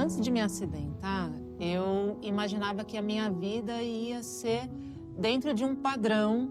antes de me acidentar, eu imaginava que a minha vida ia ser dentro de um padrão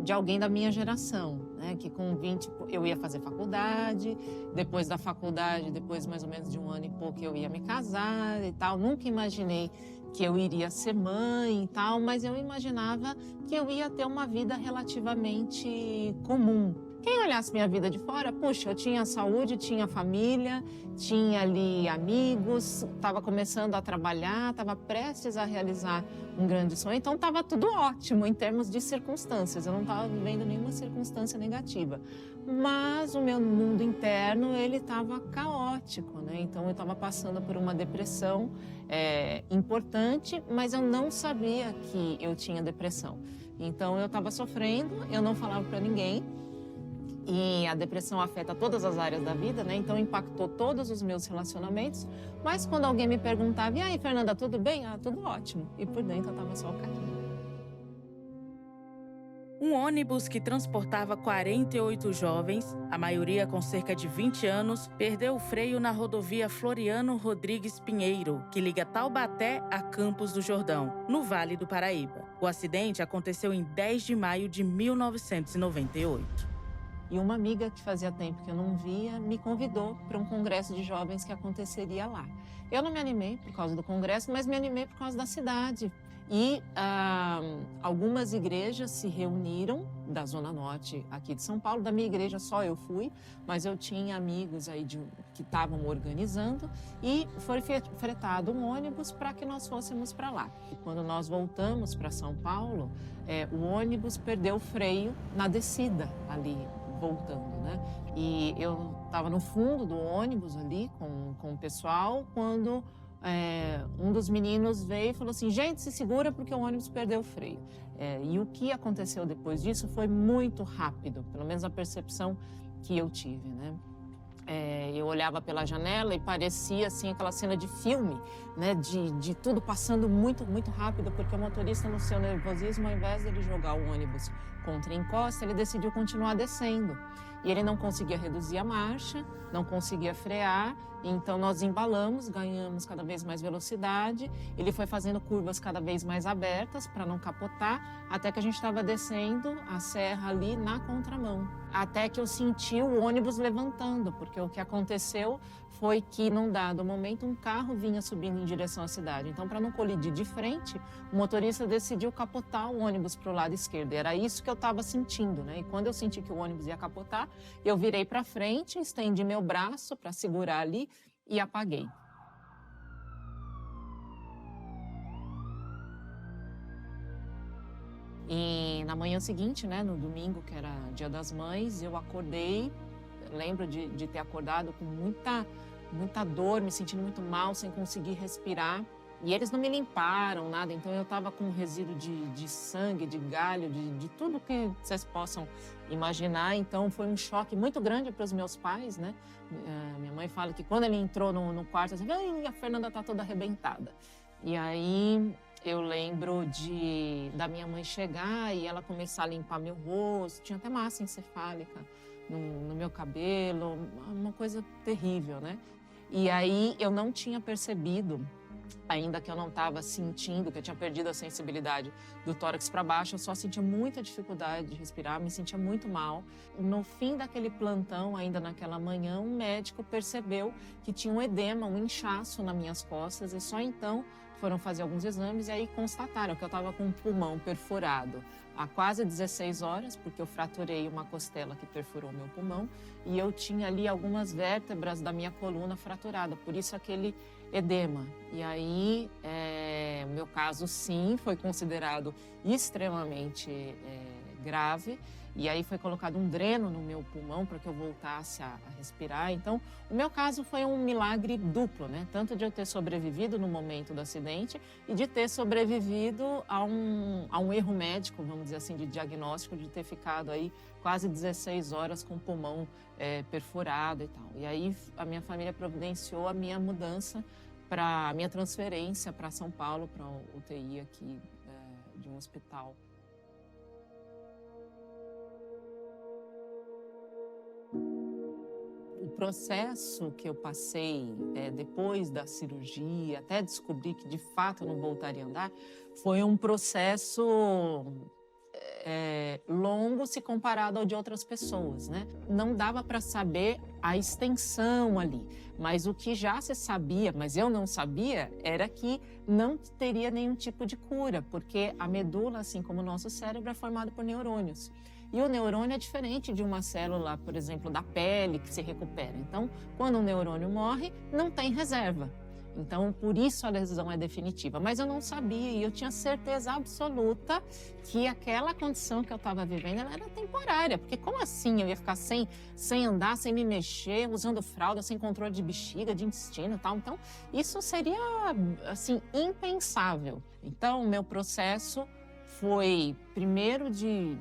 de alguém da minha geração, né? Que com 20 eu ia fazer faculdade, depois da faculdade, depois mais ou menos de um ano e pouco eu ia me casar e tal. Nunca imaginei que eu iria ser mãe e tal, mas eu imaginava que eu ia ter uma vida relativamente comum. Quem olhasse minha vida de fora, puxa, eu tinha saúde, tinha família, tinha ali amigos, estava começando a trabalhar, estava prestes a realizar um grande sonho, então estava tudo ótimo em termos de circunstâncias, eu não estava vivendo nenhuma circunstância negativa. Mas o meu mundo interno, ele estava caótico, né? Então eu estava passando por uma depressão importante, mas eu não sabia que eu tinha depressão. Então eu estava sofrendo, eu não falava para ninguém. E a depressão afeta todas as áreas da vida, né? Então impactou todos os meus relacionamentos. Mas quando alguém me perguntava, e aí, Fernanda, tudo bem? Ah, tudo ótimo. E por dentro eu tava só o caquinho. Um ônibus que transportava 48 jovens, a maioria com cerca de 20 anos, perdeu o freio na rodovia Floriano Rodrigues Pinheiro, que liga Taubaté a Campos do Jordão, no Vale do Paraíba. O acidente aconteceu em 10 de maio de 1998. E uma amiga que fazia tempo que eu não via me convidou para um congresso de jovens que aconteceria lá. Eu não me animei por causa do congresso, mas me animei por causa da cidade. E algumas igrejas se reuniram da Zona Norte aqui de São Paulo. Da minha igreja só eu fui, mas eu tinha amigos aí que estavam organizando e foi fretado um ônibus para que nós fôssemos para lá. E quando nós voltamos para São Paulo, o ônibus perdeu o freio na descida ali, voltando, né? E eu estava no fundo do ônibus ali com o pessoal, quando um dos meninos veio e falou assim, gente, se segura porque o ônibus perdeu o freio. E o que aconteceu depois disso foi muito rápido, pelo menos a percepção que eu tive, né? Eu olhava pela janela e parecia assim aquela cena de filme, né? De tudo passando muito, muito rápido, porque o motorista, no seu nervosismo, ao invés de ele jogar o ônibus contra a encosta, ele decidiu continuar descendo. E ele não conseguia reduzir a marcha, não conseguia frear, então nós embalamos, ganhamos cada vez mais velocidade. Ele foi fazendo curvas cada vez mais abertas para não capotar, até que a gente estava descendo a serra ali na contramão. Até que eu senti o ônibus levantando, porque o que aconteceu foi que, num dado momento, um carro vinha subindo em direção à cidade. Então, para não colidir de frente, o motorista decidiu capotar o ônibus para o lado esquerdo. Era isso que eu estava sentindo, né? E quando eu senti que o ônibus ia capotar, eu virei para frente, estendi meu braço para segurar ali e apaguei. E na manhã seguinte, né, no domingo, que era Dia das Mães, eu acordei, lembro de ter acordado com muita dor, me sentindo muito mal, sem conseguir respirar. E eles não me limparam, nada, então eu estava com um resíduo de sangue, de galho, de tudo que vocês possam imaginar. Então foi um choque muito grande para os meus pais, né? Minha mãe fala que quando ele entrou no quarto, assim, a Fernanda está toda arrebentada. E aí eu lembro da minha mãe chegar e ela começar a limpar meu rosto, tinha até massa encefálica no meu cabelo, uma coisa terrível, né? E aí eu não tinha percebido, ainda que eu não estava sentindo, que eu tinha perdido a sensibilidade do tórax para baixo, eu só sentia muita dificuldade de respirar, me sentia muito mal. No fim daquele plantão, ainda naquela manhã, um médico percebeu que tinha um edema, um inchaço nas minhas costas, e só então foram fazer alguns exames e aí constataram que eu estava com o pulmão perfurado há quase 16 horas, porque eu fraturei uma costela que perfurou meu pulmão e eu tinha ali algumas vértebras da minha coluna fraturada, por isso aquele edema. E aí, meu caso, sim, foi considerado extremamente grave. E aí foi colocado um dreno no meu pulmão para que eu voltasse a respirar. Então, o meu caso foi um milagre duplo, né? Tanto de eu ter sobrevivido no momento do acidente e de ter sobrevivido a um erro médico, vamos dizer assim, de diagnóstico, de ter ficado aí quase 16 horas com o pulmão perfurado e tal. E aí a minha família providenciou a minha mudança, a minha transferência para São Paulo, para o UTI aqui de um hospital. O processo que eu passei depois da cirurgia, até descobrir que de fato eu não voltaria a andar, foi um processo longo se comparado ao de outras pessoas, né? Não dava para saber a extensão ali, mas o que já se sabia, mas eu não sabia, era que não teria nenhum tipo de cura, porque a medula, assim como o nosso cérebro, é formado por neurônios. E o neurônio é diferente de uma célula, por exemplo, da pele, que se recupera. Então, quando um neurônio morre, não tem reserva. Então, por isso a lesão é definitiva. Mas eu não sabia e eu tinha certeza absoluta que aquela condição que eu estava vivendo ela era temporária. Porque como assim eu ia ficar sem andar, sem me mexer, usando fralda, sem controle de bexiga, de intestino e tal? Então, isso seria, assim, impensável. Então, o meu processo foi, primeiro, de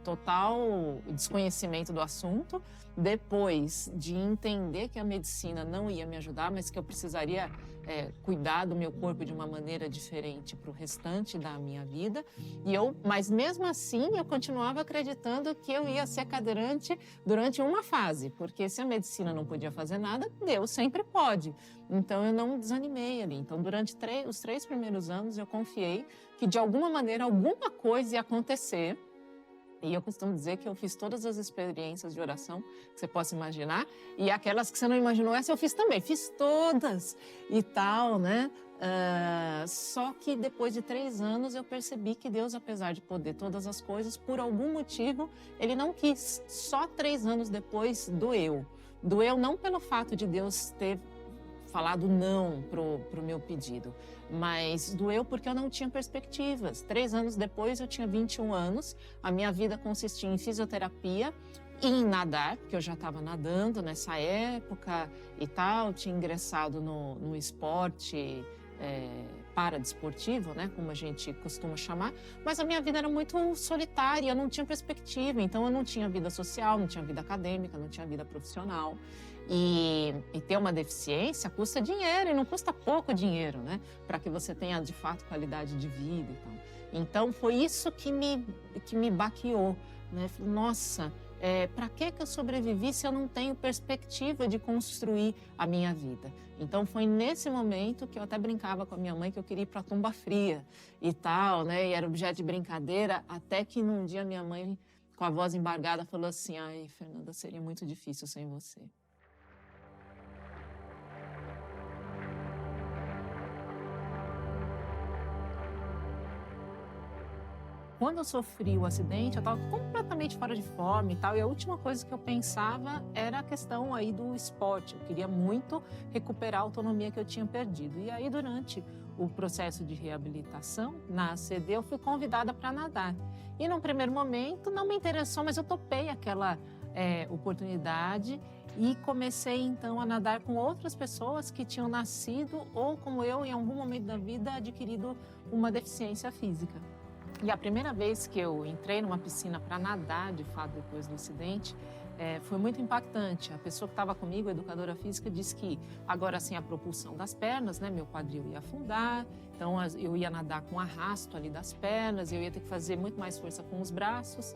total desconhecimento do assunto, depois de entender que a medicina não ia me ajudar, mas que eu precisaria cuidar do meu corpo de uma maneira diferente para o restante da minha vida. Mas mesmo assim eu continuava acreditando que eu ia ser cadeirante durante uma fase, porque se a medicina não podia fazer nada, Deus sempre pode. Então eu não desanimei ali. Então durante os 3 primeiros anos eu confiei que de alguma maneira alguma coisa ia acontecer. E eu costumo dizer que eu fiz todas as experiências de oração que você possa imaginar. E aquelas que você não imaginou, essa eu fiz também. Fiz todas e tal, né? Só que depois de 3 anos eu percebi que Deus, apesar de poder todas as coisas, por algum motivo, Ele não quis. Só 3 anos depois doeu. Doeu não pelo fato de Deus ter falado não pro meu pedido, mas doeu porque eu não tinha perspectivas. 3 anos depois eu tinha 21 anos, a minha vida consistia em fisioterapia e em nadar, porque eu já estava nadando nessa época e tal, tinha ingressado no esporte paradesportivo, né, como a gente costuma chamar, mas a minha vida era muito solitária, eu não tinha perspectiva, então eu não tinha vida social, não tinha vida acadêmica, não tinha vida profissional. E ter uma deficiência custa dinheiro, e não custa pouco dinheiro, né? Para que você tenha, de fato, qualidade de vida e tal. Então, foi isso que me baqueou, né? Falei, nossa, para que eu sobrevivi se eu não tenho perspectiva de construir a minha vida? Então, foi nesse momento que eu até brincava com a minha mãe que eu queria ir para a tumba fria e tal, né? E era objeto de brincadeira, até que num dia minha mãe, com a voz embargada, falou assim, ai, Fernanda, seria muito difícil sem você. Quando eu sofri o acidente, eu estava completamente fora de forma e tal, e a última coisa que eu pensava era a questão aí do esporte. Eu queria muito recuperar a autonomia que eu tinha perdido. E aí, durante o processo de reabilitação, na ACD, eu fui convidada para nadar. E num primeiro momento não me interessou, mas eu topei aquela oportunidade e comecei então a nadar com outras pessoas que tinham nascido ou como eu, em algum momento da vida, adquirido uma deficiência física. E a primeira vez que eu entrei numa piscina para nadar, de fato, depois do acidente, foi muito impactante. A pessoa que estava comigo, a educadora física, disse que agora sem a propulsão das pernas, né, meu quadril ia afundar, então eu ia nadar com arrasto ali das pernas, eu ia ter que fazer muito mais força com os braços,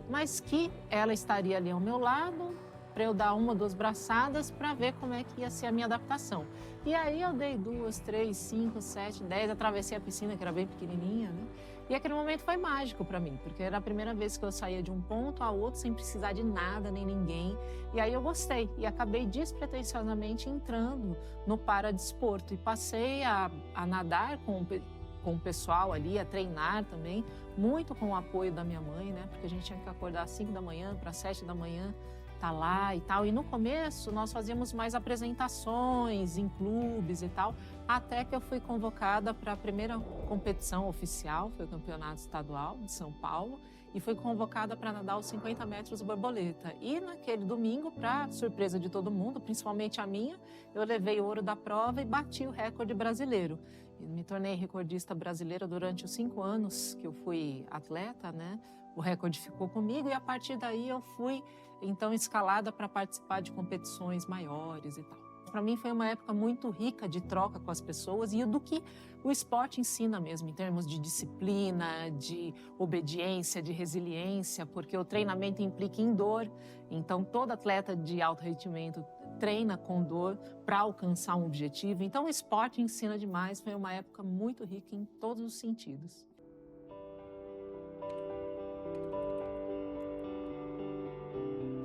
mas que ela estaria ali ao meu lado, para eu dar 1 ou 2 braçadas para ver como é que ia ser a minha adaptação. E aí eu dei 2, 3, 5, 7, 10, atravessei a piscina, que era bem pequenininha, né? E aquele momento foi mágico para mim, porque era a primeira vez que eu saía de um ponto a outro sem precisar de nada nem ninguém. E aí eu gostei e acabei despretensiosamente entrando no paradesporto e passei a nadar com o pessoal ali, a treinar também, muito com o apoio da minha mãe, né? Porque a gente tinha que acordar às 5 da manhã para 7 da manhã, tá lá e tal. E no começo nós fazíamos mais apresentações em clubes e tal, até que eu fui convocada para a primeira competição oficial, foi o Campeonato Estadual de São Paulo, e fui convocada para nadar os 50 metros borboleta. E naquele domingo, para surpresa de todo mundo, principalmente a minha, eu levei o ouro da prova e bati o recorde brasileiro. E me tornei recordista brasileira durante os 5 anos que eu fui atleta, né? O recorde ficou comigo e a partir daí eu fui então escalada para participar de competições maiores e tal. Para mim foi uma época muito rica de troca com as pessoas e do que o esporte ensina mesmo, em termos de disciplina, de obediência, de resiliência, porque o treinamento implica em dor. Então, todo atleta de alto rendimento treina com dor para alcançar um objetivo. Então, o esporte ensina demais. Foi uma época muito rica em todos os sentidos.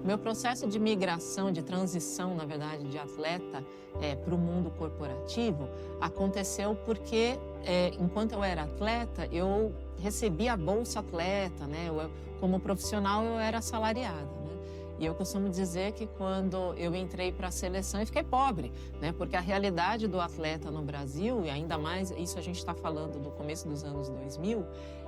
Meu processo de migração, de transição, na verdade, de atleta para o mundo corporativo aconteceu porque, enquanto eu era atleta, eu recebia a Bolsa Atleta, né? Como profissional, eu era assalariada, né? E eu costumo dizer que quando eu entrei para a seleção, eu fiquei pobre, né? Porque a realidade do atleta no Brasil, e ainda mais, isso a gente está falando do começo dos anos 2000,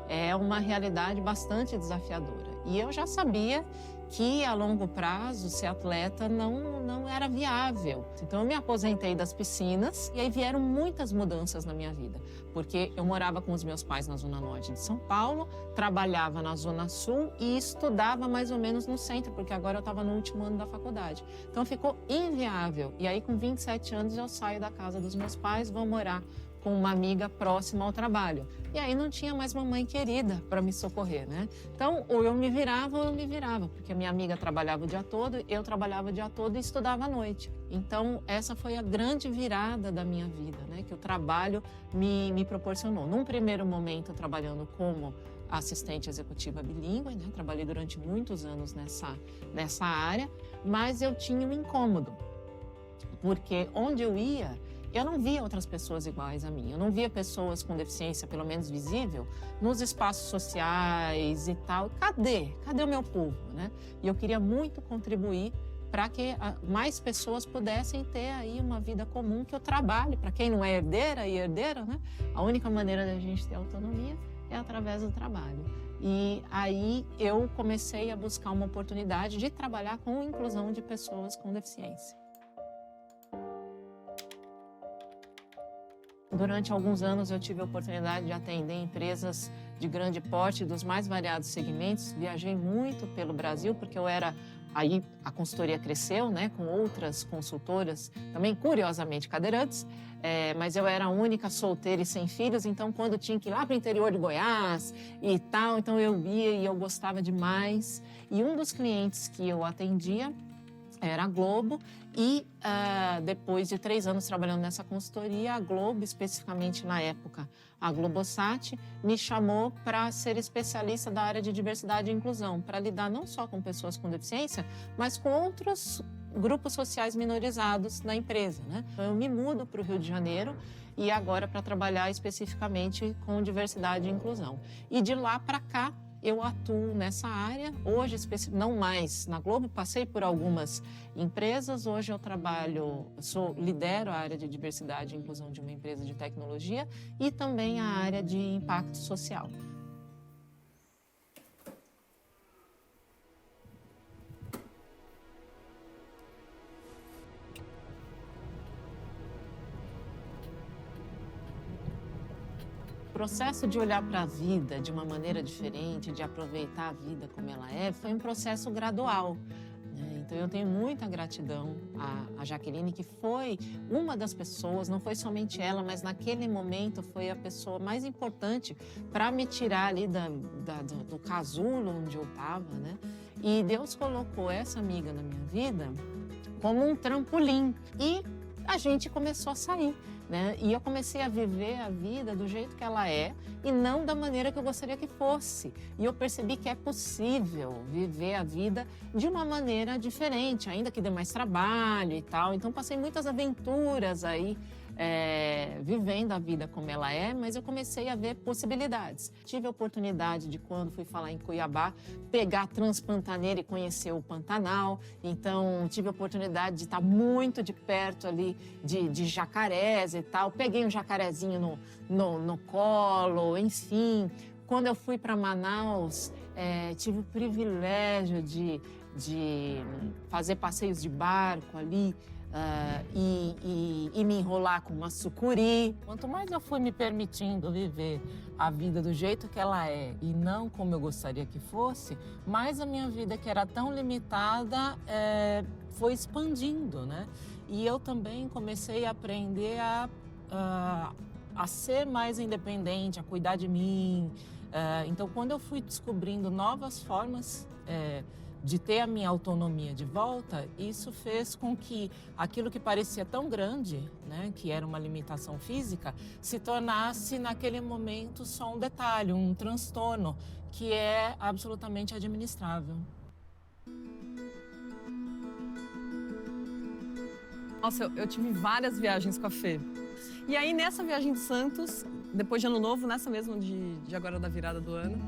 é uma realidade bastante desafiadora. E eu já sabia que a longo prazo ser atleta não era viável. Então eu me aposentei das piscinas e aí vieram muitas mudanças na minha vida, porque eu morava com os meus pais na Zona Norte de São Paulo, trabalhava na Zona Sul e estudava mais ou menos no centro, porque agora eu estava no último ano da faculdade. Então ficou inviável. E aí com 27 anos eu saio da casa dos meus pais, vou morar com uma amiga próxima ao trabalho. E aí não tinha mais mamãe querida para me socorrer, né? Então, ou eu me virava ou eu me virava, porque a minha amiga trabalhava o dia todo, eu trabalhava o dia todo e estudava à noite. Então, essa foi a grande virada da minha vida, né? Que o trabalho me proporcionou. Num primeiro momento, trabalhando como assistente executiva bilíngue, né? Trabalhei durante muitos anos nessa área, mas eu tinha um incômodo, porque onde eu ia, eu não via outras pessoas iguais a mim. Eu não via pessoas com deficiência, pelo menos visível, nos espaços sociais e tal. Cadê o meu povo, né? E eu queria muito contribuir para que mais pessoas pudessem ter aí uma vida comum, que o trabalho, para quem não é herdeira e herdeiro, né? A única maneira da gente ter autonomia é através do trabalho. E aí eu comecei a buscar uma oportunidade de trabalhar com a inclusão de pessoas com deficiência. Durante alguns anos eu tive a oportunidade de atender empresas de grande porte, dos mais variados segmentos. Viajei muito pelo Brasil, porque aí a consultoria cresceu, né, com outras consultoras, também curiosamente cadeirantes, mas eu era a única solteira e sem filhos, então quando tinha que ir lá para o interior de Goiás e tal, então eu ia e eu gostava demais. E um dos clientes que eu atendia era a Globo e depois de 3 anos trabalhando nessa consultoria, a Globo, especificamente na época, a Globosat, me chamou para ser especialista da área de diversidade e inclusão, para lidar não só com pessoas com deficiência, mas com outros grupos sociais minorizados da empresa, né? Então, eu me mudo para o Rio de Janeiro e agora para trabalhar especificamente com diversidade e inclusão. E de lá para cá, eu atuo nessa área, hoje não mais na Globo, passei por algumas empresas, hoje eu lidero a área de diversidade e inclusão de uma empresa de tecnologia e também a área de impacto social. O processo de olhar para a vida de uma maneira diferente, de aproveitar a vida como ela é, foi um processo gradual, né? Então eu tenho muita gratidão à Jaqueline, que foi uma das pessoas, não foi somente ela, mas naquele momento foi a pessoa mais importante para me tirar ali do casulo onde eu estava, né? E Deus colocou essa amiga na minha vida como um trampolim e a gente começou a sair, né? E eu comecei a viver a vida do jeito que ela é e não da maneira que eu gostaria que fosse. E eu percebi que é possível viver a vida de uma maneira diferente, ainda que dê mais trabalho e tal. Então passei muitas aventuras aí, vivendo a vida como ela é, mas eu comecei a ver possibilidades. Tive a oportunidade de, quando fui falar em Cuiabá, pegar a Transpantaneira e conhecer o Pantanal. Então tive a oportunidade de estar muito de perto ali de jacarés e tal. Peguei um jacarezinho no colo, enfim. Quando eu fui para Manaus, tive o privilégio de fazer passeios de barco ali, e me enrolar com uma sucuri. Quanto mais eu fui me permitindo viver a vida do jeito que ela é e não como eu gostaria que fosse, mais a minha vida, que era tão limitada, foi expandindo, né? E eu também comecei a aprender a ser mais independente, a cuidar de mim. Então, quando eu fui descobrindo novas formas de ter a minha autonomia de volta, isso fez com que aquilo que parecia tão grande, né, que era uma limitação física, se tornasse naquele momento só um detalhe, um transtorno que é absolutamente administrável. Nossa, eu tive várias viagens com a Fê. E aí, nessa viagem de Santos, depois de Ano Novo, nessa mesma de agora da virada do ano,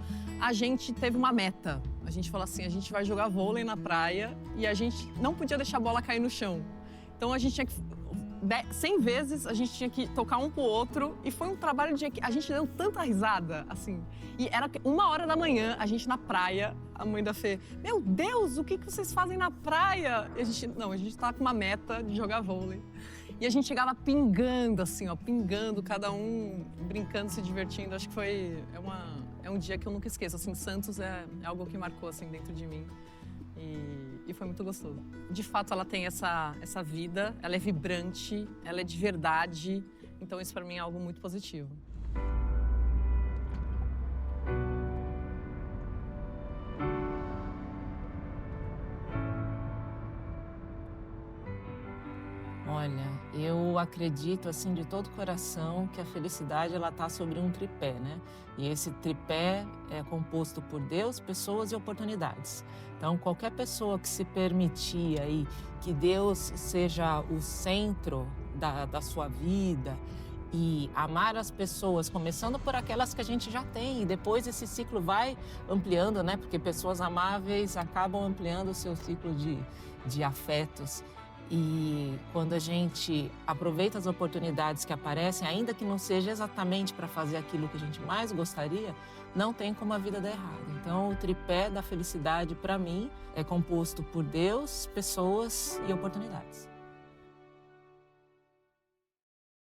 a gente teve uma meta. A gente falou assim, a gente vai jogar vôlei na praia e a gente não podia deixar a bola cair no chão. Então, a gente tinha que... 100 vezes a gente tinha que tocar um pro outro e foi um trabalho de... A gente deu tanta risada, assim. E era 1h da manhã, a gente na praia, a mãe da Fê, meu Deus, o que vocês fazem na praia? E a gente tava com uma meta de jogar vôlei. E a gente chegava pingando, assim, ó, pingando, cada um brincando, se divertindo. Acho que é um dia que eu nunca esqueço, assim, Santos é algo que marcou, assim, dentro de mim. E foi muito gostoso. De fato, ela tem essa vida, ela é vibrante, ela é de verdade. Então, isso para mim é algo muito positivo. Olha, eu acredito assim de todo coração que a felicidade ela está sobre um tripé, né? E esse tripé é composto por Deus, pessoas e oportunidades. Então, qualquer pessoa que se permitir aí que Deus seja o centro da sua vida e amar as pessoas, começando por aquelas que a gente já tem, e depois esse ciclo vai ampliando, né? Porque pessoas amáveis acabam ampliando o seu ciclo de afetos. E quando a gente aproveita as oportunidades que aparecem, ainda que não seja exatamente para fazer aquilo que a gente mais gostaria, não tem como a vida dar errado. Então, o tripé da felicidade, para mim, é composto por Deus, pessoas e oportunidades.